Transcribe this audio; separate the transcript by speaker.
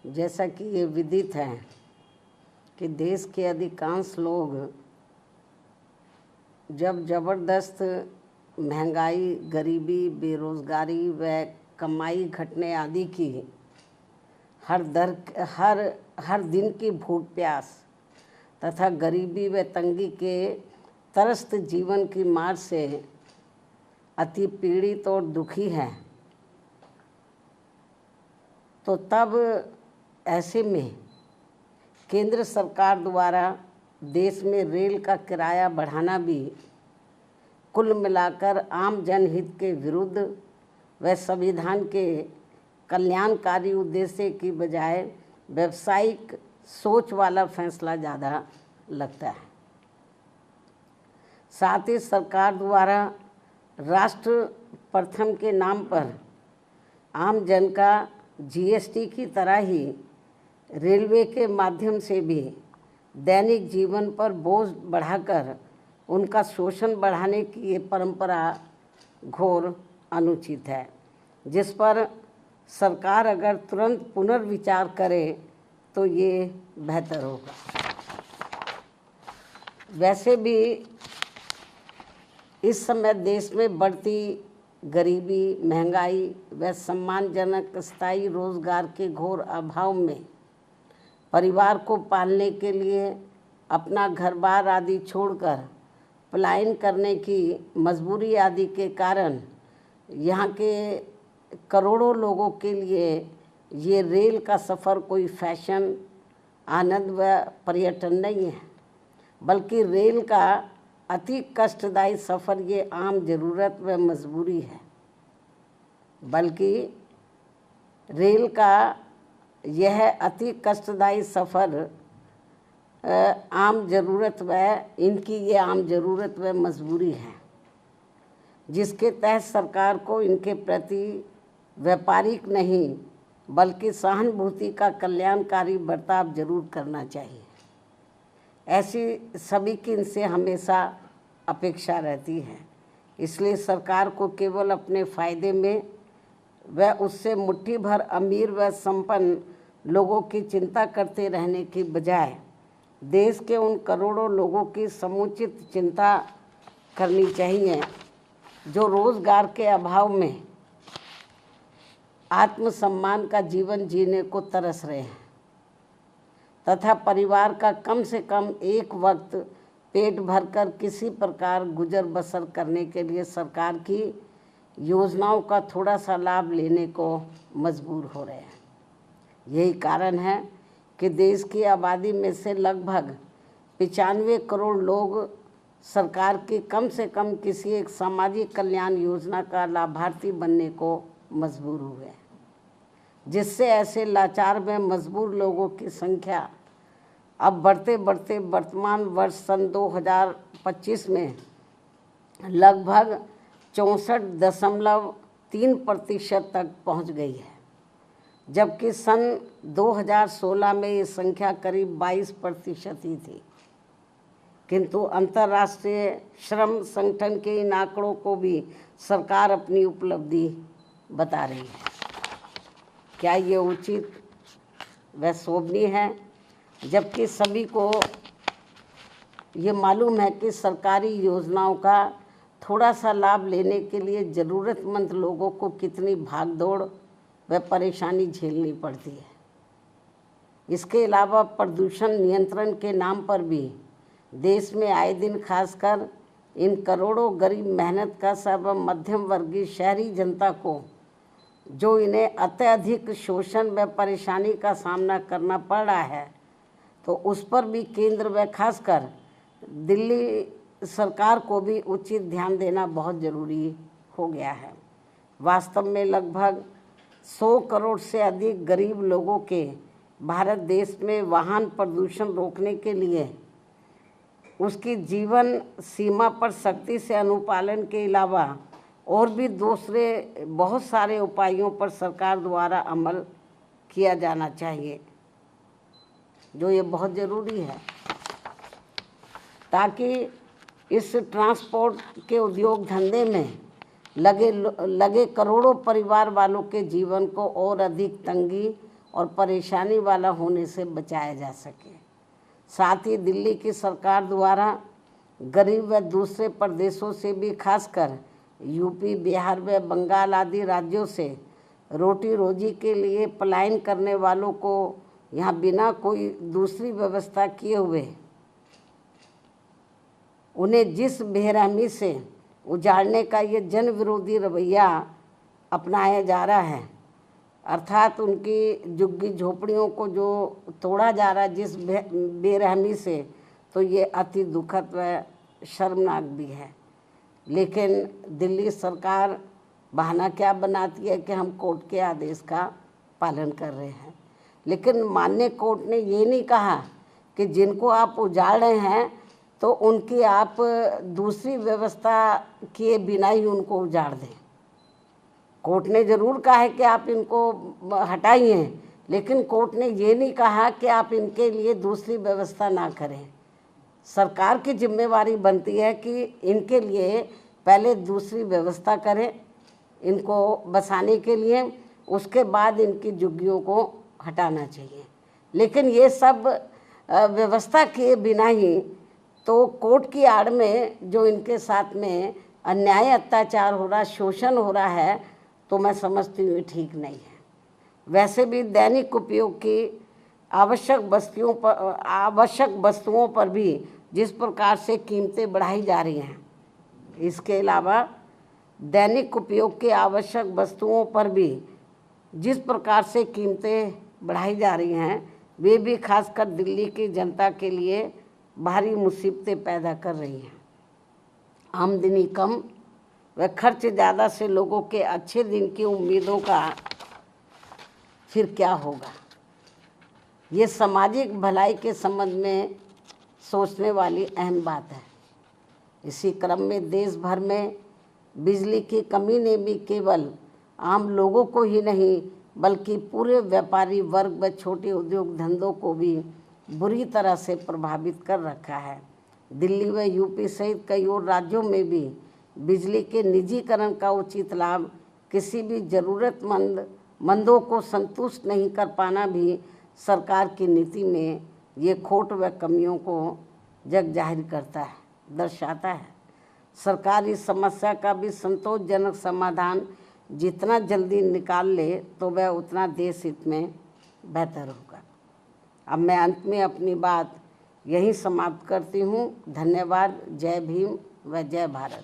Speaker 1: जैसा कि ये विदित है कि देश के अधिकांश लोग जब ज़बरदस्त महंगाई, गरीबी, बेरोज़गारी व कमाई घटने आदि की हर दिन की भूख प्यास तथा गरीबी व तंगी के त्रस्त जीवन की मार से अति पीड़ित और दुखी है, तो तब ऐसे में केंद्र सरकार द्वारा देश में रेल का किराया बढ़ाना भी कुल मिलाकर आम जनहित के विरुद्ध व संविधान के कल्याणकारी उद्देश्य की बजाय व्यावसायिक सोच वाला फैसला ज़्यादा लगता है। साथ ही सरकार द्वारा राष्ट्र प्रथम के नाम पर आम जन का जीएसटी की तरह ही रेलवे के माध्यम से भी दैनिक जीवन पर बोझ बढ़ाकर उनका शोषण बढ़ाने की ये परंपरा घोर अनुचित है, जिस पर सरकार अगर तुरंत पुनर्विचार करे तो ये बेहतर होगा। वैसे भी इस समय देश में बढ़ती गरीबी, महंगाई व सम्मानजनक स्थायी रोजगार के घोर अभाव में परिवार को पालने के लिए अपना घर-बार आदि छोड़कर पलायन करने की मजबूरी आदि के कारण यहाँ के करोड़ों लोगों के लिए ये रेल का सफ़र कोई फैशन, आनंद व पर्यटन नहीं है, बल्कि रेल का अति कष्टदायी सफ़र ये आम ज़रूरत व मजबूरी है। बल्कि रेल का यह अति कष्टदायी सफ़र आम ज़रूरत व इनकी ये आम ज़रूरत व मजबूरी है, जिसके तहत सरकार को इनके प्रति व्यापारिक नहीं बल्कि सहानुभूति का कल्याणकारी बर्ताव जरूर करना चाहिए। ऐसी सभी की इनसे हमेशा अपेक्षा रहती है। इसलिए सरकार को केवल अपने फ़ायदे में व उससे मुट्ठी भर अमीर व संपन्न लोगों की चिंता करते रहने की बजाय देश के उन करोड़ों लोगों की समुचित चिंता करनी चाहिए जो रोज़गार के अभाव में आत्मसम्मान का जीवन जीने को तरस रहे हैं तथा परिवार का कम से कम एक वक्त पेट भरकर किसी प्रकार गुजर बसर करने के लिए सरकार की योजनाओं का थोड़ा सा लाभ लेने को मजबूर हो रहे हैं। यही कारण है कि देश की आबादी में से लगभग 95 करोड़ लोग सरकार की कम से कम किसी एक सामाजिक कल्याण योजना का लाभार्थी बनने को मजबूर हुए हैं, जिससे ऐसे लाचार व मजबूर लोगों की संख्या अब बढ़ते बढ़ते वर्तमान वर्ष सन 2025 में लगभग 64.3% तक पहुंच गई है, जबकि सन 2016 में ये संख्या करीब 22% ही थी। किंतु अंतर्राष्ट्रीय श्रम संगठन के इन आंकड़ों को भी सरकार अपनी उपलब्धि बता रही है। क्या ये उचित व शोभनीय है? जबकि सभी को ये मालूम है कि सरकारी योजनाओं का थोड़ा सा लाभ लेने के लिए ज़रूरतमंद लोगों को कितनी भागदौड़ व परेशानी झेलनी पड़ती है। इसके अलावा प्रदूषण नियंत्रण के नाम पर भी देश में आए दिन खासकर इन करोड़ों गरीब मेहनत का सब मध्यम वर्गीय शहरी जनता को जो इन्हें अत्यधिक शोषण व परेशानी का सामना करना पड़ रहा है, तो उस पर भी केंद्र व खासकर दिल्ली सरकार को भी उचित ध्यान देना बहुत ज़रूरी हो गया है। वास्तव में लगभग 100 करोड़ से अधिक गरीब लोगों के भारत देश में वाहन प्रदूषण रोकने के लिए उसकी जीवन सीमा पर सख्ती से अनुपालन के अलावा और भी दूसरे बहुत सारे उपायों पर सरकार द्वारा अमल किया जाना चाहिए, जो ये बहुत ज़रूरी है, ताकि इस ट्रांसपोर्ट के उद्योग धंधे में लगे करोड़ों परिवार वालों के जीवन को और अधिक तंगी और परेशानी वाला होने से बचाया जा सके। साथ ही दिल्ली की सरकार द्वारा गरीब व दूसरे प्रदेशों से भी, खासकर यूपी, बिहार व बंगाल आदि राज्यों से रोटी रोजी के लिए पलायन करने वालों को यहाँ बिना कोई दूसरी व्यवस्था किए हुए उन्हें जिस बेरहमी से उजाड़ने का ये जन विरोधी रवैया अपनाया जा रहा है, अर्थात उनकी झुग्गी झोपड़ियों को जो तोड़ा जा रहा है जिस बेरहमी से, तो ये अति दुखद व शर्मनाक भी है। लेकिन दिल्ली सरकार बहाना क्या बनाती है कि हम कोर्ट के आदेश का पालन कर रहे हैं, लेकिन माननीय कोर्ट ने ये नहीं कहा कि जिनको आप उजाड़ रहे हैं तो उनकी आप दूसरी व्यवस्था किए बिना ही उनको उजाड़ दें। कोर्ट ने ज़रूर कहा है कि आप इनको हटाइए, लेकिन कोर्ट ने ये नहीं कहा कि आप इनके लिए दूसरी व्यवस्था ना करें। सरकार की जिम्मेवारी बनती है कि इनके लिए पहले दूसरी व्यवस्था करें इनको बसाने के लिए, उसके बाद इनकी झुग्गियों को हटाना चाहिए। लेकिन ये सब व्यवस्था किए बिना ही तो कोर्ट की आड़ में जो इनके साथ में अन्याय अत्याचार हो रहा, शोषण हो रहा है, तो मैं समझती हूँ ठीक नहीं है। वैसे भी दैनिक उपयोग की आवश्यक वस्तुओं पर भी जिस प्रकार से कीमतें बढ़ाई जा रही हैं, इसके अलावा दैनिक उपयोग की आवश्यक वस्तुओं पर भी जिस प्रकार से कीमतें बढ़ाई जा रही हैं, वे भी खासकर दिल्ली की जनता के लिए भारी मुसीबतें पैदा कर रही हैं। आमदनी कम व खर्च ज़्यादा से लोगों के अच्छे दिन की उम्मीदों का फिर क्या होगा, ये सामाजिक भलाई के संबंध में सोचने वाली अहम बात है। इसी क्रम में देश भर में बिजली की कमी ने भी केवल आम लोगों को ही नहीं बल्कि पूरे व्यापारी वर्ग व छोटे उद्योग धंधों को भी बुरी तरह से प्रभावित कर रखा है। दिल्ली व यूपी सहित कई और राज्यों में भी बिजली के निजीकरण का उचित लाभ किसी भी ज़रूरतमंदों को संतुष्ट नहीं कर पाना भी सरकार की नीति में ये खोट व कमियों को जग जाहिर करता है, दर्शाता है। सरकार इस समस्या का भी संतोषजनक समाधान जितना जल्दी निकाल ले तो वह उतना देश हित में बेहतर होगा। अब मैं अंत में अपनी बात यहीं समाप्त करती हूँ। धन्यवाद। जय भीम व जय भारत।